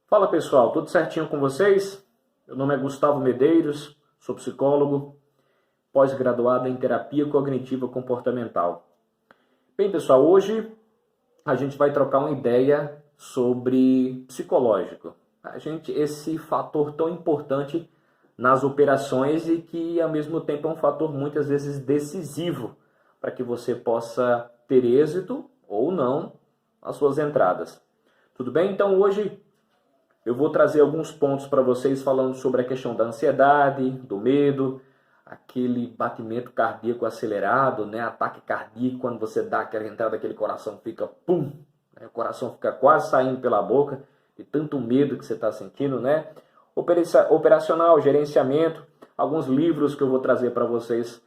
Fala pessoal, tudo certinho com vocês? Meu nome é Gustavo Medeiros, sou psicólogo, pós-graduado em terapia cognitiva comportamental. Bem pessoal, hoje a gente vai trocar uma ideia sobre psicológico. Esse fator tão importante nas operações e que ao mesmo tempo é um fator muitas vezes decisivo para que você possa ter êxito ou não nas suas entradas. Tudo bem? Então hoje eu vou trazer alguns pontos para vocês falando sobre a questão da ansiedade, do medo, aquele batimento cardíaco acelerado, né? Ataque cardíaco, quando você dá aquela entrada, aquele coração fica pum, né? O coração fica quase saindo pela boca, de tanto medo que você está sentindo, né? Operacional, gerenciamento, alguns livros que eu vou trazer para vocês,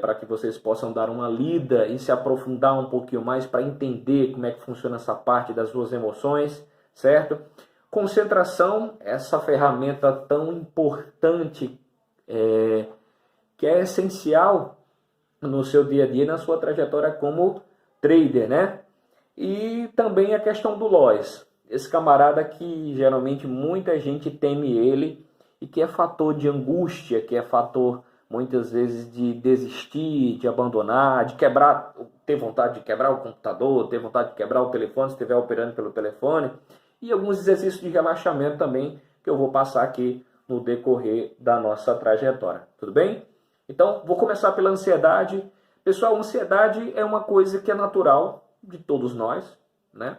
para que vocês possam dar uma lida e se aprofundar um pouquinho mais para entender como é que funciona essa parte das suas emoções, certo? Concentração, essa ferramenta tão importante, que é essencial no seu dia a dia, na sua trajetória como trader, né? E também a questão do loss, esse camarada que geralmente muita gente teme ele e que é fator de angústia, que é fator muitas vezes de desistir, de abandonar, de quebrar, ter vontade de quebrar o computador, ter vontade de quebrar o telefone se estiver operando pelo telefone. E alguns exercícios de relaxamento também que eu vou passar aqui no decorrer da nossa trajetória. Tudo bem? Então, vou começar pela ansiedade. Pessoal, a ansiedade é uma coisa que é natural de todos nós, né?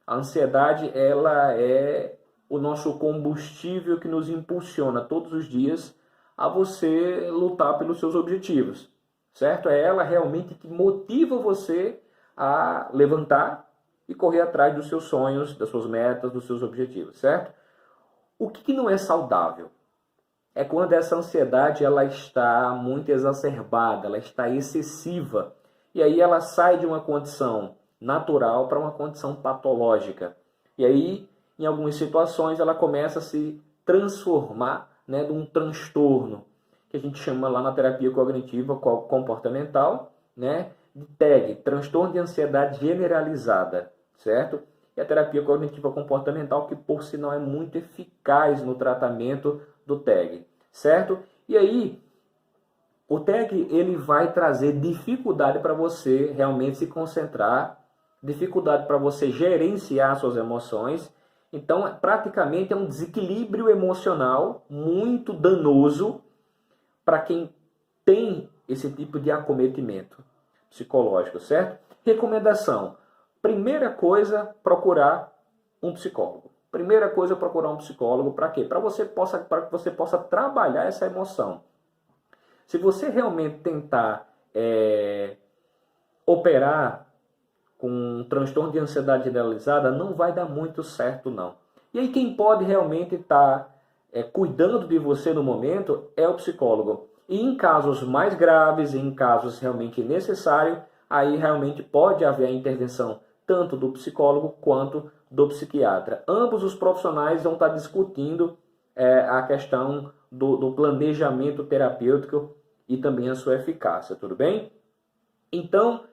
A ansiedade, ela é o nosso combustível que nos impulsiona todos os dias a você lutar pelos seus objetivos, certo? É ela realmente que motiva você a levantar e correr atrás dos seus sonhos, das suas metas, dos seus objetivos, certo? O que não é saudável? É quando essa ansiedade ela está muito exacerbada, ela está excessiva. E aí ela sai de uma condição natural para uma condição patológica. E aí, em algumas situações, ela começa a se transformar, né, num transtorno, que a gente chama lá na terapia cognitiva comportamental, né, de TAG, transtorno de ansiedade generalizada, certo? E a terapia cognitiva comportamental, que por sinal é muito eficaz no tratamento do TAG, certo? E aí, o TAG ele vai trazer dificuldade para você realmente se concentrar, dificuldade para você gerenciar suas emoções. Então, praticamente é um desequilíbrio emocional muito danoso para quem tem esse tipo de acometimento psicológico, certo? Recomendação. Primeira coisa, procurar um psicólogo. Primeira coisa, procurar um psicólogo. Para quê? Para que você possa trabalhar essa emoção. Se você realmente tentar operar com um transtorno de ansiedade generalizada, não vai dar muito certo, não. E aí quem pode realmente estar cuidando de você no momento é o psicólogo. E em casos mais graves, em casos realmente necessários, aí realmente pode haver a intervenção tanto do psicólogo quanto do psiquiatra. Ambos os profissionais vão estar discutindo a questão do planejamento terapêutico e também a sua eficácia, tudo bem? Então,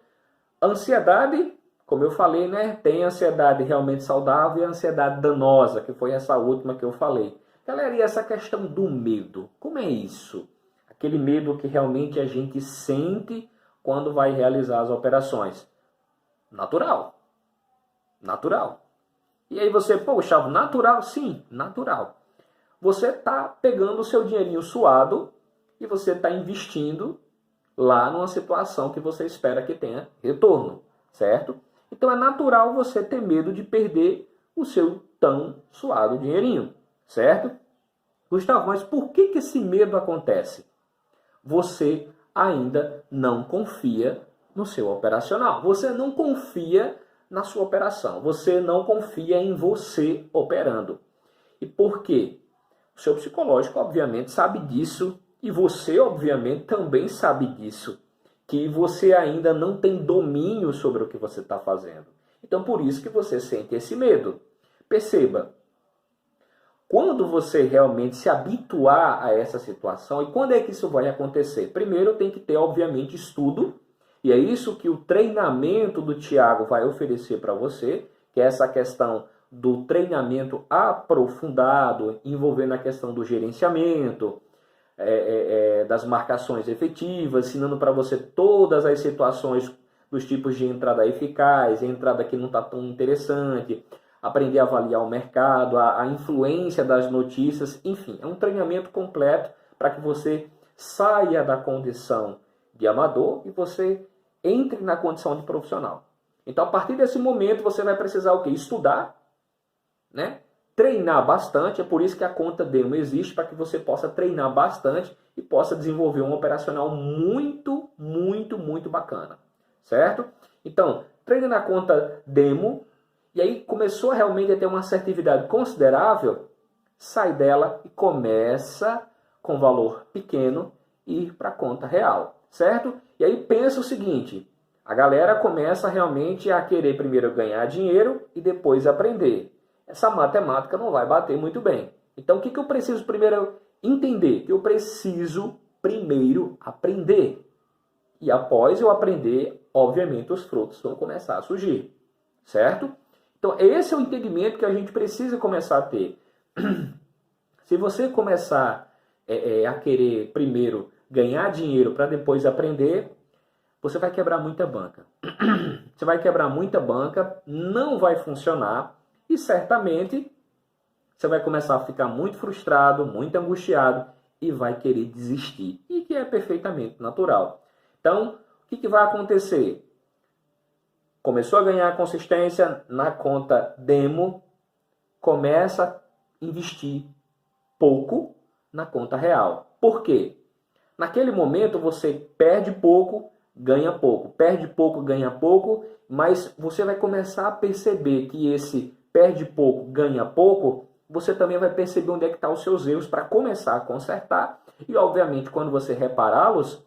ansiedade, como eu falei, né? Tem ansiedade realmente saudável e ansiedade danosa, que foi essa última que eu falei. Galera, e essa questão do medo? Como é isso? Aquele medo que realmente a gente sente quando vai realizar as operações. Natural. Natural. E aí você, poxa, natural? Sim, natural. Você está pegando o seu dinheirinho suado e você está investindo lá numa situação que você espera que tenha retorno, certo? Então é natural você ter medo de perder o seu tão suado dinheirinho, certo? Gustavo, mas por que esse medo acontece? Você ainda não confia no seu operacional. Você não confia na sua operação. Você não confia em você operando. E por quê? O seu psicológico, obviamente, sabe disso. E você, obviamente, também sabe disso. Que você ainda não tem domínio sobre o que você está fazendo. Então, por isso que você sente esse medo. Perceba, quando você realmente se habituar a essa situação, e quando é que isso vai acontecer? Primeiro tem que ter, obviamente, estudo, e é isso que o treinamento do Thiago vai oferecer para você, que é essa questão do treinamento aprofundado, envolvendo a questão do gerenciamento, das marcações efetivas, ensinando para você todas as situações dos tipos de entrada eficaz, entrada que não está tão interessante, aprender a avaliar o mercado, a influência das notícias, enfim, é um treinamento completo para que você saia da condição de amador e você entre na condição de profissional. Então, a partir desse momento, você vai precisar o quê? Estudar, né? Treinar bastante, é por isso que a conta demo existe, para que você possa treinar bastante e possa desenvolver um operacional muito, muito, muito bacana, certo? Então, treina na conta demo, e aí começou realmente a ter uma assertividade considerável, sai dela e começa com valor pequeno ir para a conta real, certo? E aí pensa o seguinte, a galera começa realmente a querer primeiro ganhar dinheiro e depois aprender. Essa matemática não vai bater muito bem. Então, o que eu preciso primeiro entender? Que eu preciso primeiro aprender. E após eu aprender, obviamente, os frutos vão começar a surgir. Certo? Então, esse é o entendimento que a gente precisa começar a ter. Se você começar a querer primeiro ganhar dinheiro para depois aprender, você vai quebrar muita banca. Você vai quebrar muita banca, não vai funcionar. E certamente você vai começar a ficar muito frustrado, muito angustiado e vai querer desistir. E que é perfeitamente natural. Então, o que vai acontecer? Começou a ganhar consistência na conta demo, começa a investir pouco na conta real. Por quê? Naquele momento você perde pouco, ganha pouco. Perde pouco, ganha pouco, mas você vai começar a perceber que esse perde pouco, ganha pouco, você também vai perceber onde é que estão os seus erros para começar a consertar. E, obviamente, quando você repará-los,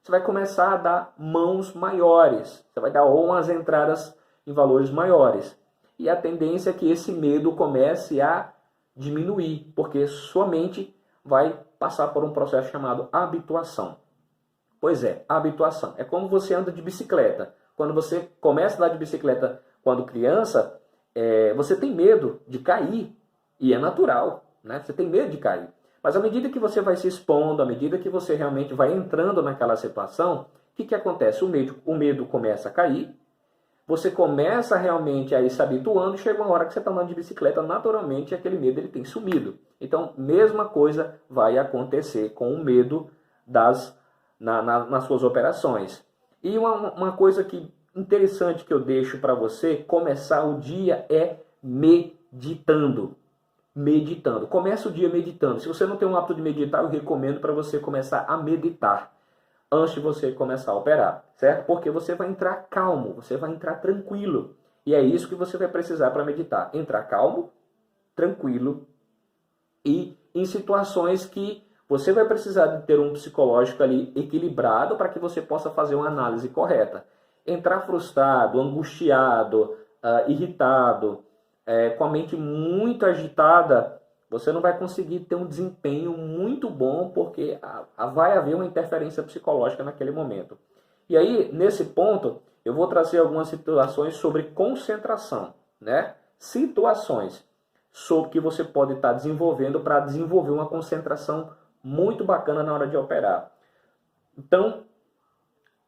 você vai começar a dar mãos maiores. Você vai dar umas entradas em valores maiores. E a tendência é que esse medo comece a diminuir, porque sua mente vai passar por um processo chamado habituação. Pois é, habituação. É como você anda de bicicleta. Quando você começa a andar de bicicleta quando criança, você tem medo de cair, e é natural, né? Você tem medo de cair. Mas à medida que você vai se expondo, à medida que você realmente vai entrando naquela situação, o que acontece? O medo começa a cair, você começa realmente a ir se habituando, e chega uma hora que você está andando de bicicleta, naturalmente aquele medo ele tem sumido. Então, mesma coisa vai acontecer com o medo nas suas operações. E uma coisa interessante que eu deixo para você começar o dia é meditando. Meditando. Começa o dia meditando. Se você não tem um hábito de meditar, eu recomendo para você começar a meditar antes de você começar a operar, certo? Porque você vai entrar calmo, você vai entrar tranquilo. E é isso que você vai precisar para meditar. Entrar calmo, tranquilo e em situações que você vai precisar de ter um psicológico ali equilibrado para que você possa fazer uma análise correta. Entrar frustrado, angustiado, irritado, com a mente muito agitada, você não vai conseguir ter um desempenho muito bom, porque vai haver uma interferência psicológica naquele momento. E aí, nesse ponto, eu vou trazer algumas situações sobre concentração, né? Situações sobre que você pode estar desenvolvendo para desenvolver uma concentração muito bacana na hora de operar. Então,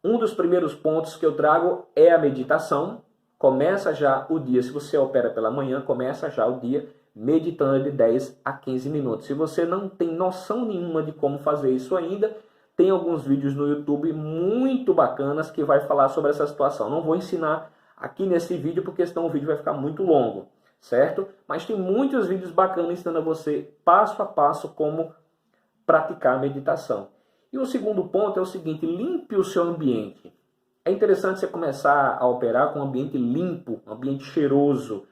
um dos primeiros pontos que eu trago é a meditação. Começa já o dia, se você opera pela manhã, começa já o dia meditando de 10 a 15 minutos. Se você não tem noção nenhuma de como fazer isso ainda, tem alguns vídeos no YouTube muito bacanas que vai falar sobre essa situação. Não vou ensinar aqui nesse vídeo, porque senão o vídeo vai ficar muito longo, certo? Mas tem muitos vídeos bacanas ensinando a você passo a passo como praticar a meditação. E o segundo ponto é o seguinte: limpe o seu ambiente. É interessante você começar a operar com um ambiente limpo, um ambiente cheiroso,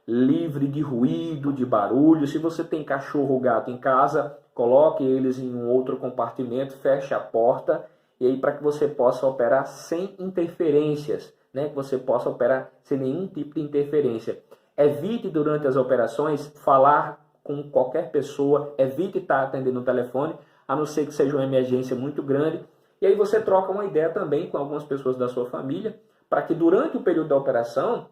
livre de ruído, de barulho. Se você tem cachorro ou gato em casa, coloque eles em um outro compartimento, feche a porta, e aí para que você possa operar sem interferências, né? Que você possa operar sem nenhum tipo de interferência. Evite durante as operações falar com qualquer pessoa, evite estar atendendo o telefone, a não ser que seja uma emergência muito grande. E aí você troca uma ideia também com algumas pessoas da sua família, para que durante o período da operação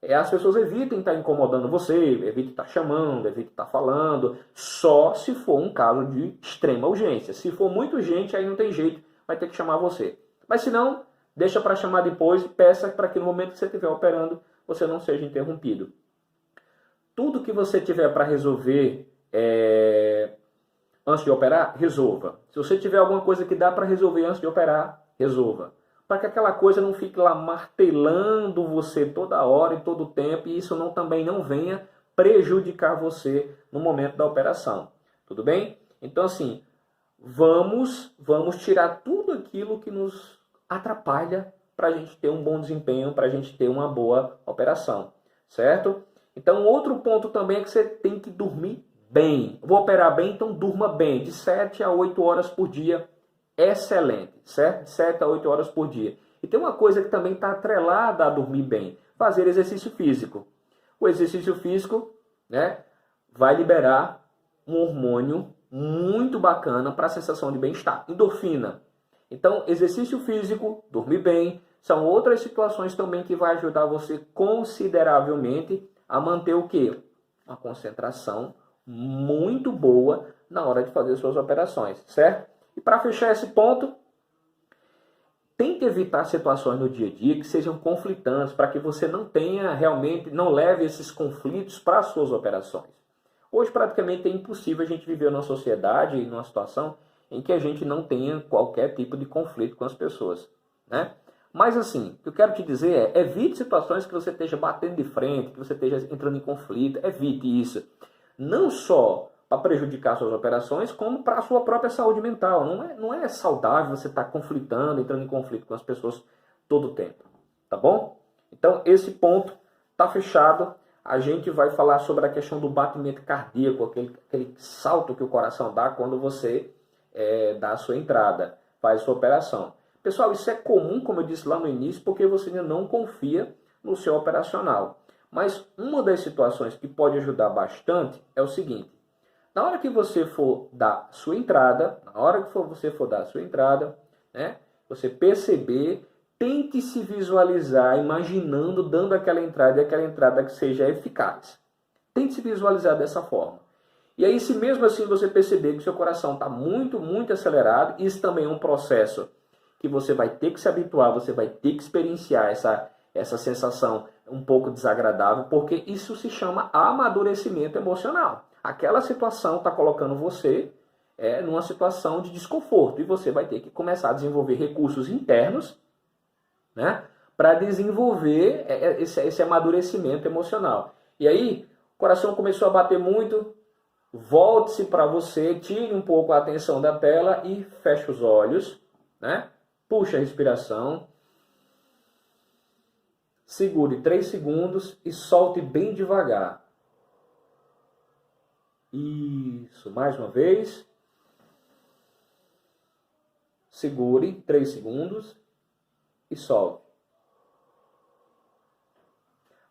as pessoas evitem estar incomodando você, evitem estar chamando, evitem estar falando, só se for um caso de extrema urgência. Se for muito urgente, aí não tem jeito, vai ter que chamar você. Mas se não, deixa para chamar depois e peça para que no momento que você estiver operando, você não seja interrompido. Tudo que você tiver para resolver antes de operar, resolva. Se você tiver alguma coisa que dá para resolver antes de operar, resolva. Para que aquela coisa não fique lá martelando você toda hora e todo tempo, e isso também não venha prejudicar você no momento da operação. Tudo bem? Então, assim, vamos tirar tudo aquilo que nos atrapalha para a gente ter um bom desempenho, para a gente ter uma boa operação. Certo? Então, outro ponto também é que você tem que dormir bem. Vou operar bem, então durma bem, de 7 a 8 horas por dia. Excelente, certo? De 7 a 8 horas por dia. E tem uma coisa que também está atrelada a dormir bem. Fazer exercício físico. O exercício físico, né, vai liberar um hormônio muito bacana para a sensação de bem-estar. Endorfina. Então, exercício físico, dormir bem, são outras situações também que vai ajudar você consideravelmente a manter o quê? Uma concentração muito boa na hora de fazer suas operações, certo? E para fechar esse ponto, tente evitar situações no dia a dia que sejam conflitantes, para que você não tenha realmente, não leve esses conflitos para as suas operações. Hoje praticamente é impossível a gente viver numa sociedade, numa situação em que a gente não tenha qualquer tipo de conflito com as pessoas, né? Mas assim, o que eu quero te dizer é, evite situações que você esteja batendo de frente, que você esteja entrando em conflito, evite isso. Não só para prejudicar suas operações, como para a sua própria saúde mental. Não é saudável você estar conflitando, entrando em conflito com as pessoas todo o tempo. Tá bom? Então, esse ponto está fechado. A gente vai falar sobre a questão do batimento cardíaco, aquele salto que o coração dá quando você dá a sua entrada, faz a sua operação. Pessoal, isso é comum, como eu disse lá no início, porque você ainda não confia no seu operacional. Mas uma das situações que pode ajudar bastante é o seguinte. Na hora que você for dar sua entrada, né, você perceber, tente se visualizar imaginando dando aquela entrada e aquela entrada que seja eficaz. Tente se visualizar dessa forma. E aí, se mesmo assim você perceber que o seu coração está muito, muito acelerado, isso também é um processo que você vai ter que se habituar, você vai ter que experienciar essa sensação um pouco desagradável, porque isso se chama amadurecimento emocional. Aquela situação está colocando você numa situação de desconforto, e você vai ter que começar a desenvolver recursos internos, né, para desenvolver esse amadurecimento emocional. E aí, o coração começou a bater muito, volte-se para você, tire um pouco a atenção da tela e feche os olhos, né? Puxa a respiração, segure 3 segundos e solte bem devagar. Isso, mais uma vez. Segure 3 segundos e solte.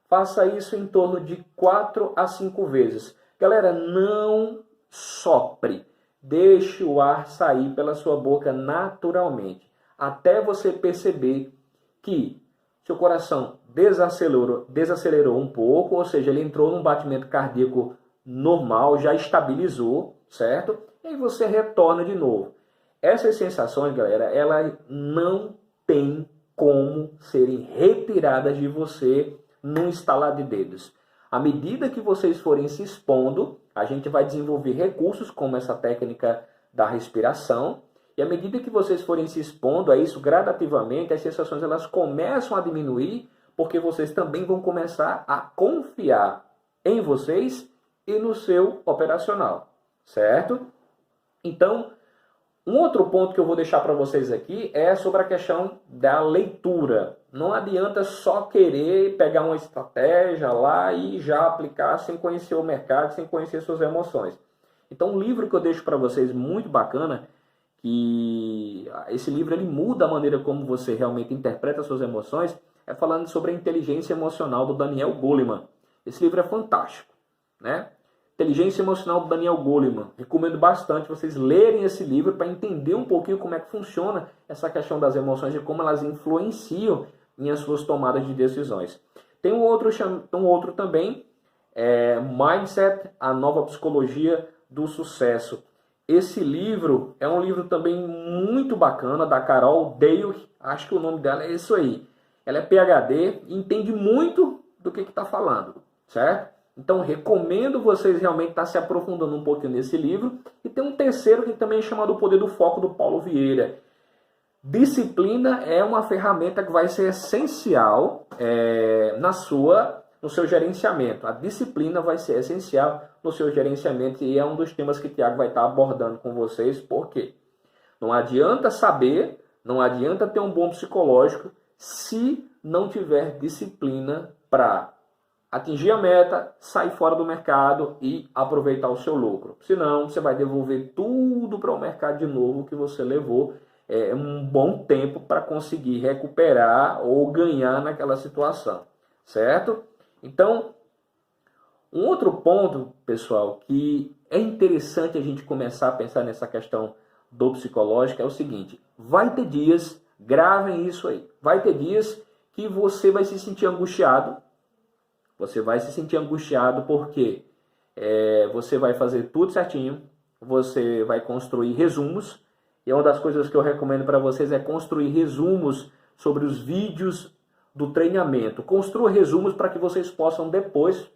Faça isso em torno de 4 a 5 vezes. Galera, não sopre. Deixe o ar sair pela sua boca naturalmente, até você perceber que seu coração desacelerou um pouco, ou seja, ele entrou num batimento cardíaco normal, já estabilizou, certo? E aí você retorna de novo. Essas sensações, galera, elas não têm como serem retiradas de você num estalar de dedos. À medida que vocês forem se expondo, a gente vai desenvolver recursos como essa técnica da respiração. E à medida que vocês forem se expondo a isso gradativamente, as sensações elas começam a diminuir, porque vocês também vão começar a confiar em vocês e no seu operacional, certo? Então, um outro ponto que eu vou deixar para vocês aqui é sobre a questão da leitura. Não adianta só querer pegar uma estratégia lá e já aplicar sem conhecer o mercado, sem conhecer suas emoções. Então, um livro que eu deixo para vocês muito bacana, que esse livro ele muda a maneira como você realmente interpreta suas emoções, é falando sobre a inteligência emocional do Daniel Goleman. Esse livro é fantástico, né? Inteligência Emocional do Daniel Goleman. Recomendo bastante vocês lerem esse livro para entender um pouquinho como é que funciona essa questão das emoções e como elas influenciam em as suas tomadas de decisões. Tem um outro também, Mindset, a nova psicologia do sucesso. Esse livro é um livro também muito bacana, da Carol Dweck, acho que o nome dela é isso aí. Ela é PhD e entende muito do que está falando, certo? Então, recomendo vocês realmente estar se aprofundando um pouquinho nesse livro. E tem um terceiro que também é chamado O Poder do Foco, do Paulo Vieira. Disciplina é uma ferramenta que vai ser essencial no seu gerenciamento. A disciplina vai ser essencial no seu gerenciamento e é um dos temas que o Thiago vai estar abordando com vocês. Por quê? Não adianta saber, não adianta ter um bom psicológico se não tiver disciplina para atingir a meta, sair fora do mercado e aproveitar o seu lucro. Senão, você vai devolver tudo para o mercado de novo que você levou um bom tempo para conseguir recuperar ou ganhar naquela situação, certo? Então, um outro ponto, pessoal, que é interessante a gente começar a pensar nessa questão do psicológico é o seguinte: vai ter dias, gravem isso aí, vai ter dias que você vai se sentir angustiado. Você vai se sentir angustiado porque você vai fazer tudo certinho, você vai construir resumos, e uma das coisas que eu recomendo para vocês é construir resumos sobre os vídeos do treinamento. Construa resumos para que vocês possam depois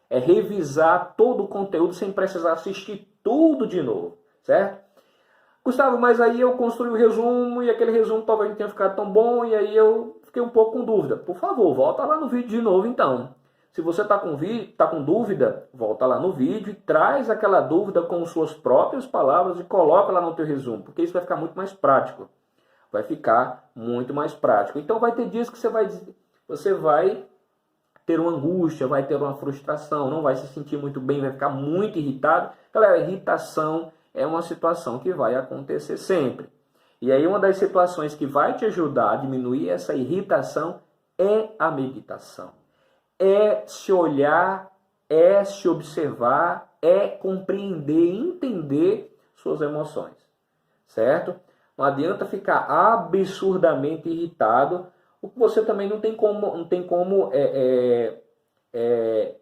revisar todo o conteúdo sem precisar assistir tudo de novo, certo? Gustavo, mas aí eu construí o resumo e aquele resumo talvez não tenha ficado tão bom e aí eu fiquei um pouco com dúvida. Por favor, volta lá no vídeo de novo então. Se você está com dúvida, volta lá no vídeo e traz aquela dúvida com suas próprias palavras e coloca lá no teu resumo, porque isso vai ficar muito mais prático. Vai ficar muito mais prático. Então vai ter dias que você vai ter uma angústia, vai ter uma frustração, não vai se sentir muito bem, vai ficar muito irritado. Galera, irritação é uma situação que vai acontecer sempre. E aí uma das situações que vai te ajudar a diminuir essa irritação é a meditação. É se olhar, é se observar, é compreender, entender suas emoções, certo? Não adianta ficar absurdamente irritado, porque você também não tem como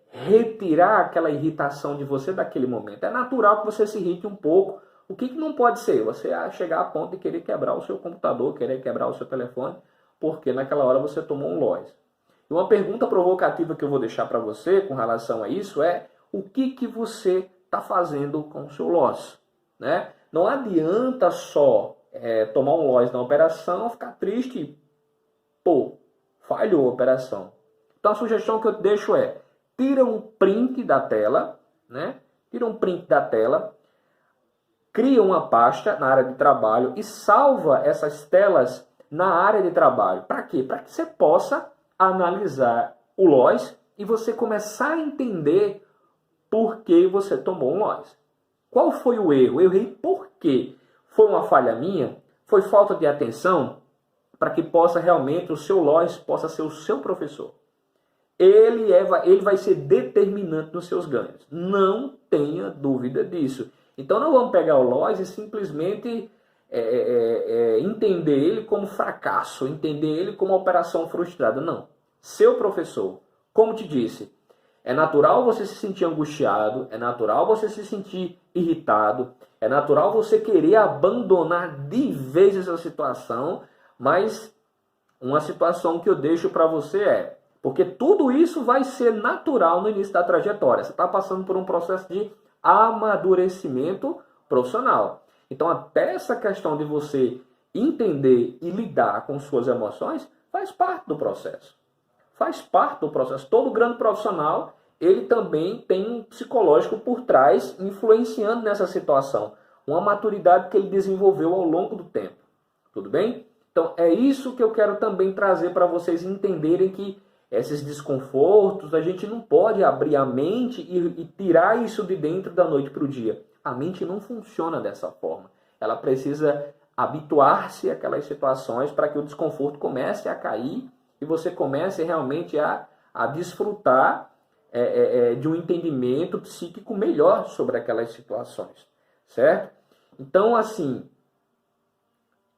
retirar aquela irritação de você daquele momento. É natural que você se irrite um pouco. O que não pode ser? Você chegar a ponto de querer quebrar o seu computador, querer quebrar o seu telefone, porque naquela hora você tomou um loss. E uma pergunta provocativa que eu vou deixar para você com relação a isso é: o que você está fazendo com o seu loss? Né? Não adianta só tomar um loss na operação, ficar triste e, falhou a operação. Então a sugestão que eu te deixo é: tira um print da tela, né? Tira um print da tela, cria uma pasta na área de trabalho e salva essas telas na área de trabalho. Para quê? Para que você possa analisar o loss e você começar a entender por que você tomou um loss. Qual foi o erro? Eu errei por quê? Foi uma falha minha? Foi falta de atenção? Para que possa realmente o seu loss possa ser o seu professor. Ele vai ser determinante nos seus ganhos. Não tenha dúvida disso. Então não vamos pegar o loss e simplesmente entender ele como fracasso, entender ele como operação frustrada. Não. Seu professor, como te disse, é natural você se sentir angustiado, é natural você se sentir irritado, é natural você querer abandonar de vez essa situação, mas uma situação que eu deixo para você porque tudo isso vai ser natural no início da trajetória. Você está passando por um processo de amadurecimento profissional. Então, até essa questão de você entender e lidar com suas emoções faz parte do processo. Faz parte do processo. Todo grande profissional, ele também tem um psicológico por trás, influenciando nessa situação. Uma maturidade que ele desenvolveu ao longo do tempo. Tudo bem? Então, é isso que eu quero também trazer para vocês entenderem que esses desconfortos, a gente não pode abrir a mente e tirar isso de dentro da noite para o dia. A mente não funciona dessa forma. Ela precisa habituar-se àquelas situações para que o desconforto comece a cair e você comece realmente a desfrutar de um entendimento psíquico melhor sobre aquelas situações, certo? Então, assim,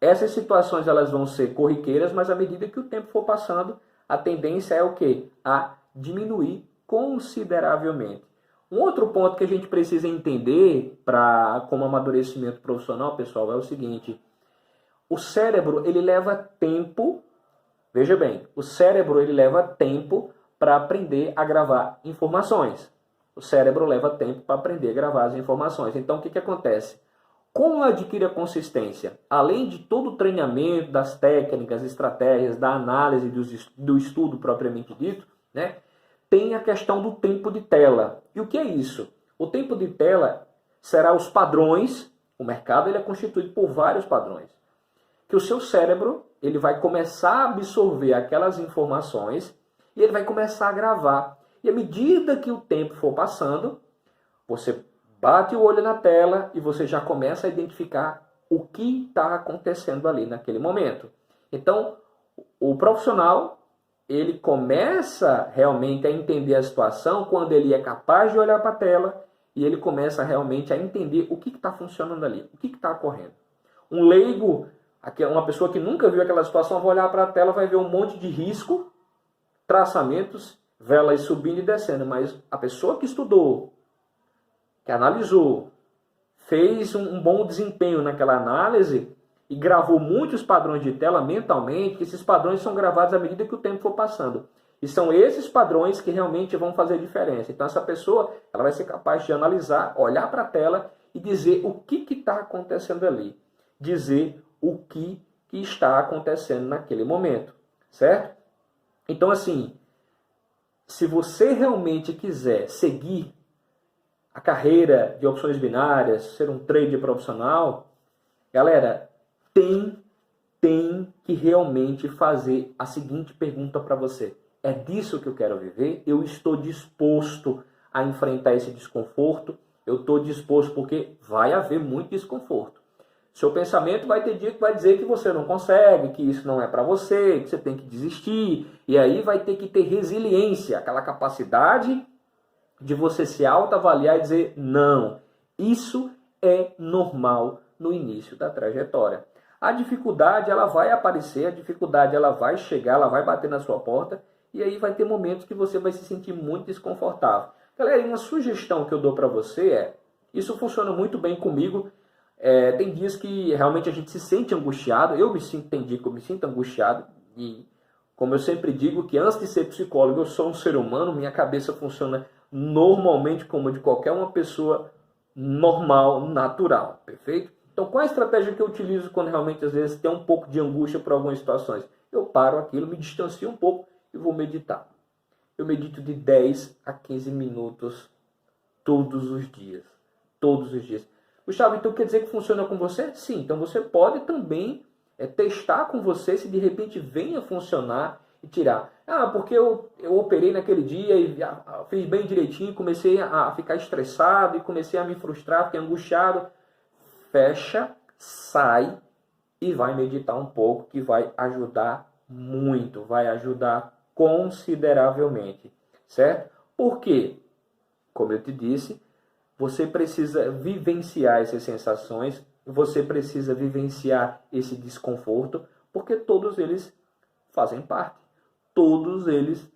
essas situações elas vão ser corriqueiras, mas à medida que o tempo for passando, a tendência é o quê? A diminuir consideravelmente. Um outro ponto que a gente precisa entender como amadurecimento profissional, pessoal, é o seguinte: o cérebro, ele leva tempo, veja bem, o cérebro, ele leva tempo para aprender a gravar informações. O cérebro leva tempo para aprender a gravar as informações. Então, o que acontece? Como adquire a consistência? Além de todo o treinamento, das técnicas, estratégias, da análise, do estudo propriamente dito, né? Tem a questão do tempo de tela. E o que é isso? O tempo de tela será os padrões. O mercado ele é constituído por vários padrões. Que o seu cérebro ele vai começar a absorver aquelas informações e ele vai começar a gravar. E à medida que o tempo for passando, você bate o olho na tela e você já começa a identificar o que está acontecendo ali naquele momento. Então, o profissional ele começa realmente a entender a situação quando ele é capaz de olhar para a tela e ele começa realmente a entender o que está funcionando ali, o que está ocorrendo. Um leigo, uma pessoa que nunca viu aquela situação, vai olhar para a tela, vai ver um monte de risco, traçamentos, velas subindo e descendo, mas a pessoa que estudou, que analisou, fez um bom desempenho naquela análise e gravou muitos padrões de tela mentalmente, que esses padrões são gravados à medida que o tempo for passando. E são esses padrões que realmente vão fazer diferença. Então essa pessoa ela vai ser capaz de analisar, olhar para a tela e dizer o que está acontecendo ali. Dizer o que está acontecendo naquele momento. Certo? Então assim, se você realmente quiser seguir a carreira de opções binárias, ser um trader profissional, galera, tem que realmente fazer a seguinte pergunta para você. É disso que eu quero viver? Eu estou disposto a enfrentar esse desconforto? Eu estou disposto porque vai haver muito desconforto. Seu pensamento vai ter dia que vai dizer que você não consegue, que isso não é para você, que você tem que desistir. E aí vai ter que ter resiliência, aquela capacidade de você se autoavaliar e dizer, não, isso é normal no início da trajetória. A dificuldade ela vai aparecer, a dificuldade ela vai chegar, ela vai bater na sua porta e aí vai ter momentos que você vai se sentir muito desconfortável. Galera, uma sugestão que eu dou para você isso funciona muito bem comigo, tem dias que realmente a gente se sente angustiado, tem dia que eu me sinto angustiado e como eu sempre digo que antes de ser psicólogo eu sou um ser humano, minha cabeça funciona normalmente como a de qualquer uma pessoa normal, natural, perfeito? Então, qual a estratégia que eu utilizo quando realmente, às vezes, tem um pouco de angústia por algumas situações? Eu paro aquilo, me distancio um pouco e vou meditar. Eu medito de 10 a 15 minutos todos os dias. Todos os dias. Gustavo, então quer dizer que funciona com você? Sim, então você pode também testar com você se de repente venha funcionar e tirar. Porque eu operei naquele dia e fiz bem direitinho, comecei a ficar estressado e comecei a me frustrar, fiquei angustiado. Fecha, sai e vai meditar um pouco, que vai ajudar muito, vai ajudar consideravelmente, certo? Por quê? Como eu te disse, você precisa vivenciar essas sensações, você precisa vivenciar esse desconforto, porque todos eles fazem parte. Todos eles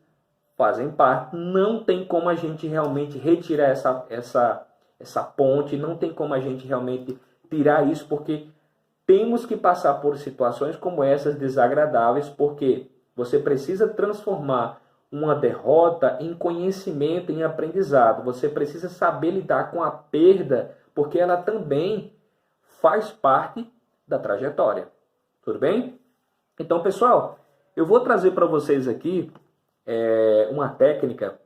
fazem parte. Não tem como a gente realmente retirar essa ponte, não tem como a gente realmente tirar isso, porque temos que passar por situações como essas desagradáveis, porque você precisa transformar uma derrota em conhecimento, em aprendizado. Você precisa saber lidar com a perda, porque ela também faz parte da trajetória. Tudo bem? Então, pessoal, eu vou trazer para vocês aqui uma técnica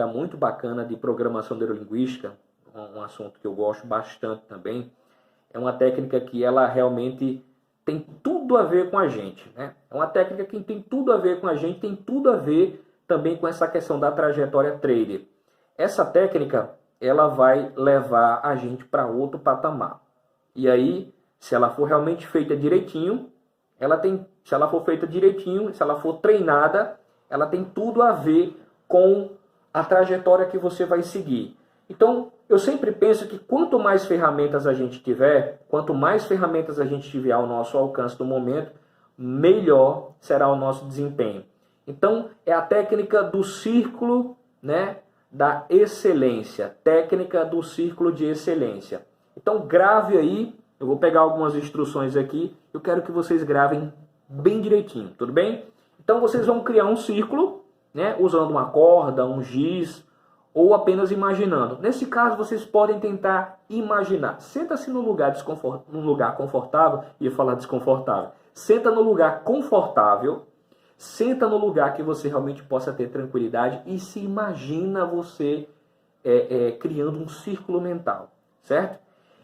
muito bacana de programação neurolinguística, um assunto que eu gosto bastante também. É uma técnica que ela realmente tem tudo a ver com a gente, né? É uma técnica que tem tudo a ver com a gente, tem tudo a ver também com essa questão da trajetória trader. Essa técnica, ela vai levar a gente para outro patamar. E aí, se ela for realmente feita direitinho, se ela for feita direitinho, se ela for treinada, ela tem tudo a ver com a trajetória que você vai seguir. Então, eu sempre penso que quanto mais ferramentas a gente tiver, quanto mais ferramentas a gente tiver ao nosso alcance no momento, melhor será o nosso desempenho. Então, é a técnica do círculo, né, da excelência. Técnica do círculo de excelência. Então, grave aí. Eu vou pegar algumas instruções aqui. Eu quero que vocês gravem bem direitinho, tudo bem? Então, vocês vão criar um círculo, né, usando uma corda, um giz, ou apenas imaginando. Nesse caso, vocês podem tentar imaginar. Senta-se num lugar confortável. Ia falar desconfortável. Senta no lugar confortável. Senta no lugar que você realmente possa ter tranquilidade e se imagina você criando um círculo mental, certo?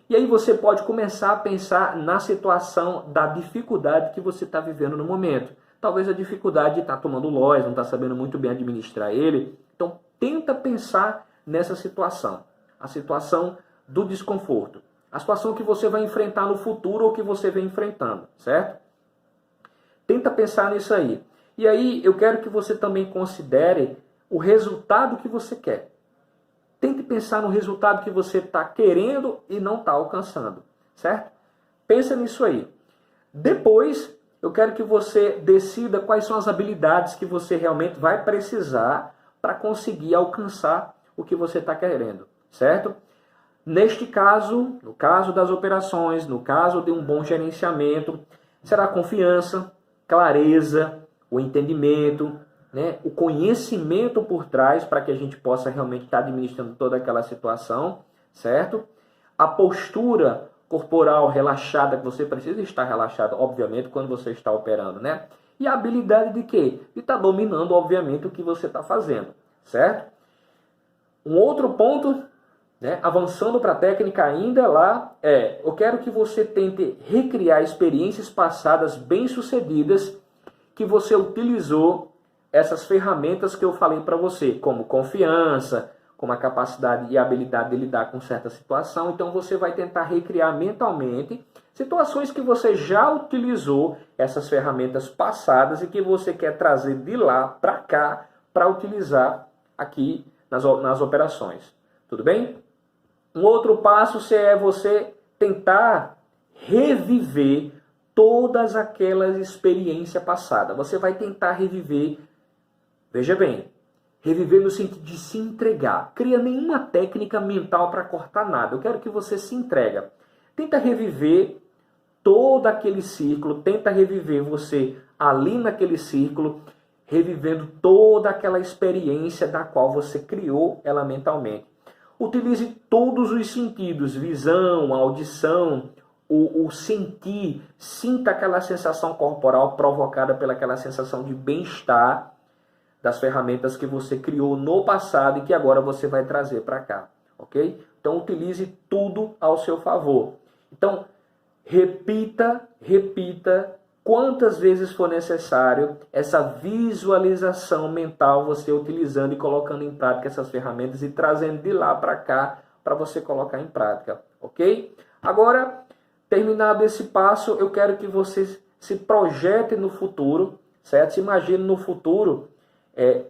E aí você pode começar a pensar na situação da dificuldade que você está vivendo no momento. Talvez a dificuldade de estar tomando lois, não está sabendo muito bem administrar ele. Então, tenta pensar nessa situação. A situação do desconforto. A situação que você vai enfrentar no futuro ou que você vem enfrentando, certo? Tenta pensar nisso aí. E aí, eu quero que você também considere o resultado que você quer. Tente pensar no resultado que você está querendo e não está alcançando, certo? Pensa nisso aí. Depois, eu quero que você decida quais são as habilidades que você realmente vai precisar para conseguir alcançar o que você está querendo, certo? Neste caso, no caso das operações, no caso de um bom gerenciamento, será a confiança, clareza, o entendimento, né, o conhecimento por trás para que a gente possa realmente estar administrando toda aquela situação, certo? A postura corporal relaxada, que você precisa estar relaxado, obviamente, quando você está operando, né? E a habilidade de quê? De estar dominando, obviamente, o que você está fazendo, certo? Um outro ponto, né, avançando para a técnica ainda lá, eu quero que você tente recriar experiências passadas bem-sucedidas que você utilizou essas ferramentas que eu falei para você, como confiança, como a capacidade e a habilidade de lidar com certa situação. Então você vai tentar recriar mentalmente situações que você já utilizou, essas ferramentas passadas, e que você quer trazer de lá para cá para utilizar aqui nas operações. Tudo bem? Um outro passo é você tentar reviver todas aquelas experiências passadas. Você vai tentar reviver, veja bem, reviver no sentido de se entregar. Cria nenhuma técnica mental para cortar nada. Eu quero que você se entrega. Tenta reviver todo aquele círculo, tenta reviver você ali naquele círculo, revivendo toda aquela experiência da qual você criou ela mentalmente. Utilize todos os sentidos, visão, audição, o sentir, sinta aquela sensação corporal provocada pelaquela sensação de bem-estar das ferramentas que você criou no passado e que agora você vai trazer para cá, ok? Então utilize tudo ao seu favor. Então repita quantas vezes for necessário essa visualização mental, você utilizando e colocando em prática essas ferramentas e trazendo de lá para cá para você colocar em prática, ok? Agora, terminado esse passo, eu quero que você se projete no futuro, certo? Se imagine no futuro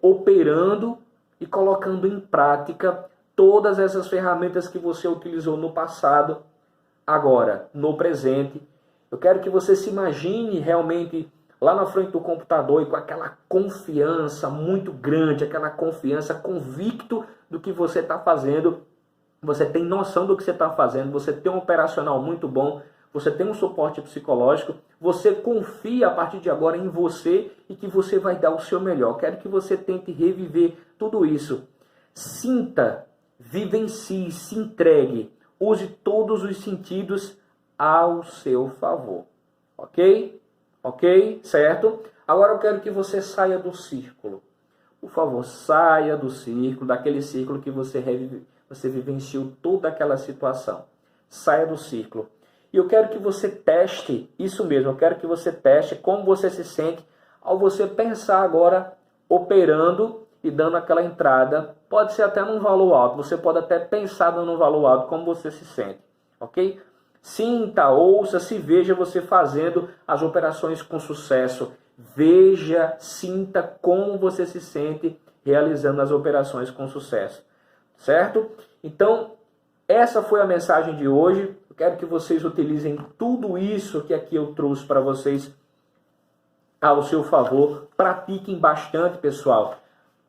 operando e colocando em prática todas essas ferramentas que você utilizou no passado, agora, no presente. Eu quero que você se imagine realmente lá na frente do computador e com aquela confiança muito grande, aquela confiança, convicto do que você está fazendo. Você tem noção do que você está fazendo, você tem um operacional muito bom, você tem um suporte psicológico, você confia a partir de agora em você e que você vai dar o seu melhor. Quero que você tente reviver tudo isso. Sinta, vivencie, se entregue, use todos os sentidos ao seu favor. Ok? Ok? Certo? Agora eu quero que você saia do círculo. Por favor, saia do círculo, daquele círculo que você vivenciou toda aquela situação. Saia do círculo. E eu quero que você teste, isso mesmo, eu quero que você teste como você se sente ao você pensar agora operando e dando aquela entrada. Pode ser até num valor alto, você pode até pensar dando um valor alto, como você se sente. Ok? Sinta, ouça, se veja você fazendo as operações com sucesso. Veja, sinta como você se sente realizando as operações com sucesso. Certo? Então, essa foi a mensagem de hoje. Eu quero que vocês utilizem tudo isso que aqui eu trouxe para vocês ao seu favor. Pratiquem bastante, pessoal.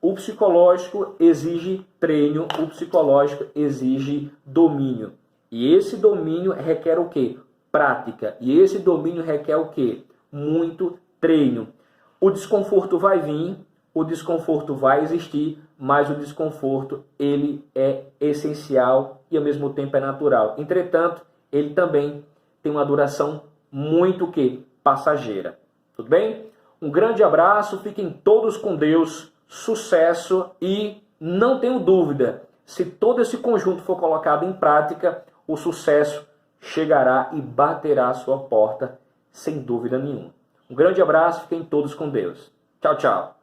O psicológico exige treino, o psicológico exige domínio. E esse domínio requer o quê? Prática. E esse domínio requer o quê? Muito treino. O desconforto vai vir, o desconforto vai existir, mas o desconforto ele é essencial e ao mesmo tempo é natural. Entretanto, ele também tem uma duração muito o quê? Passageira. Tudo bem? Um grande abraço, fiquem todos com Deus, sucesso e não tenho dúvida, se todo esse conjunto for colocado em prática, o sucesso chegará e baterá à sua porta, sem dúvida nenhuma. Um grande abraço, fiquem todos com Deus. Tchau, tchau.